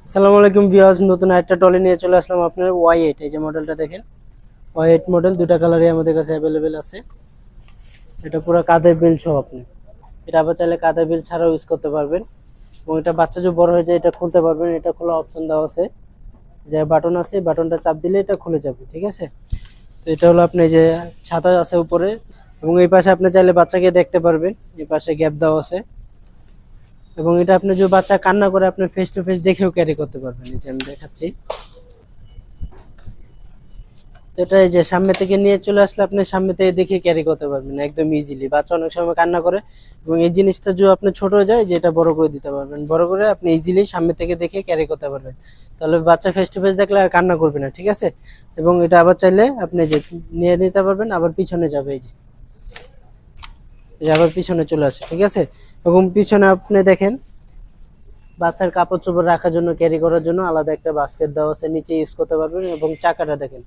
আসসালামু আলাইকুম ভিউয়ার্স, নতুন একটা টলি নিয়ে চলে আসলাম আপনার Y8। এই যে মডেলটা দেখেন, Y8 মডেল, দুটা কালারই আমাদের কাছে অ্যাভেলেবেল আছে। এটা পুরো কাঁধের বিল সহ আপনি এটা আবার চাইলে কাঁধের বিল ছাড়াও ইউজ করতে পারবেন। এবং এটা বাচ্চা যে বড় হয়ে যায় এটা খুলতে পারবেন, এটা খোলা অপশন দেওয়া আছে, যে বাটন আছে, বাটনটা চাপ দিলে এটা খুলে যাবে, ঠিক আছে। তো এটা হলো আপনি যে ছাতা আছে উপরে, এবং এই পাশে আপনি চাইলে বাচ্চাকে দেখতে পারবেন, এই পাশে গ্যাপ দেওয়া আছে। এবং এটা আপনি যে বাচ্চা কান্না করে আপনি ফেস টু ফেস দেখেও ক্যারি করতে পারবেন, এই যে আমি দেখাচ্ছি। তো এটা এই যে সামনে থেকে নিয়ে চলে আসলে আপনি সামনে থেকে দেখে ক্যারি করতে পারবেন একদম ইজিলি। বাচ্চা অনেক সময় কান্না করে, এবং এই জিনিসটা যদি আপনি ছোট হয়ে যায়, যে এটা বড় করে দিতে পারবেন, বড় করে আপনি ইজিলি সামনে থেকে দেখে ক্যারি করতে পারবেন। তাহলে বাচ্চা ফেস টু ফেস দেখলে আর কান্না করবে না, ঠিক আছে। এবং এটা আবার চাইলে আপনি যে নিয়ে নিতে পারবেন, আবার পিছনে যাবে, এই যে আবার পিছনে চলে আসে, ঠিক আছে। এবং পিছনে আপনি দেখেন বাচ্চার কাপড় চোপড় রাখার জন্য, ক্যারি করার জন্য আলাদা একটা বাস্কেট দেওয়া আছে, নিচে ইউজ করতে পারবেন। এবং চাকাটা দেখেন,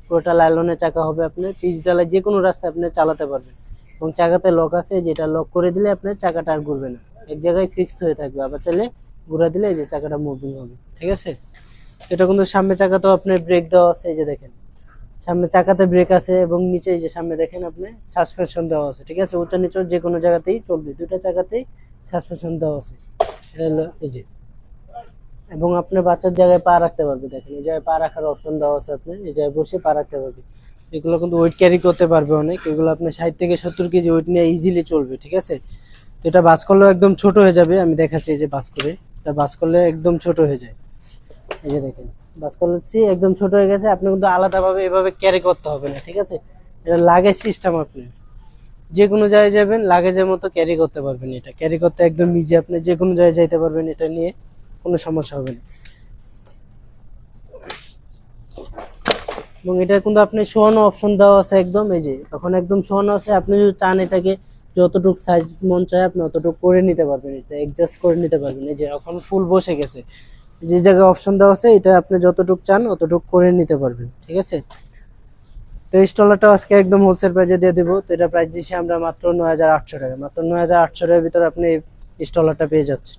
পুরোটা লাইলনের চাকা হবে, আপনি পিচ ডালায় যে কোনো রাস্তায় আপনি চালাতে পারবেন। এবং চাকাতে লক আছে, যেটা লক করে দিলে আপনার চাকাটা আর ঘুরবে না, এক জায়গায় ফিক্সড হয়ে থাকবে। আবার চাইলে ঘুরা দিলে এই যে চাকাটা মুভিং হবে, ঠিক আছে। এটা কিন্তু সামনে চাকাতেও আপনার ব্রেক দেওয়া আছে, এই যে দেখেন সামনে চাকাতে ব্রেক আছে, এবং নিচে এই যে সামনে দেখেন আপনি সাসপেনশন দেওয়া আছে, ঠিক আছে। উঁচা নিচু যে কোনো জায়গাতেই চলবে, দুইটা চাকাতেই সাসপেনশন দেওয়া আছে। এটা হলো এই যে, এবং আপনার বাচ্চার জায়গায় পা রাখতে পারবে, দেখেন এই জায়গায় পা রাখার অপশন দেওয়া আছে, আপনি এই জায়গায় বসে পা রাখতে পারবে। এগুলো কিন্তু ওয়েট ক্যারি করতে পারবে অনেক, এগুলো আপনি 60 থেকে 70 কেজি ওয়েট নিয়ে ইজিলি চলবে, ঠিক আছে। তো এটা বাস করলেও একদম ছোট হয়ে যাবে, আমি দেখাচ্ছি। এই যে বাস করে, এটা বাস করলে একদম ছোট হয়ে যায়, এই যে দেখেন বাস করছি একদম ছোট হয়ে গেছে। আপনি কিন্তু আলাদাভাবে এভাবে ক্যারি করতে হবে না, ঠিক আছে। এটা লাগেজ সিস্টেম, আপনি যে কোনো জায়গায় যাবেন লাগেজের মতো ক্যারি করতে পারবেন। এটা ক্যারি করতে একদম ইজি, আপনি যে কোনো জায়গায় যাইতে পারবেন, এটা নিয়ে কোনো সমস্যা হবে না। এবং এটা কিন্তু আপনি শোয়ানো অপশন দেওয়া আছে একদম, এই যে তখন একদম শোয়ানো আছে। আপনি যদি চান এটাকে যতটুকু সাইজ মন চায় আপনি অতটুকু করে নিতে পারবেন, এটা অ্যাডজাস্ট করে নিতে পারবেন। এই যে এখন ফুল বসে গেছে, যে জায়গায় অপশন দেওয়া আছে এটা আপনি যতটুকু চান অতটুকু করে নিতে পারবেন, ঠিক আছে। তো এই স্টলারটা আজকে একদম হোলসেল প্রাইসে দিয়ে দেবো। তো এটা প্রাইস দিচ্ছি আমরা মাত্র 9,800 টাকা, মাত্র 9,800 টাকার ভিতরে আপনি এই স্টলারটা পেয়ে যাচ্ছেন।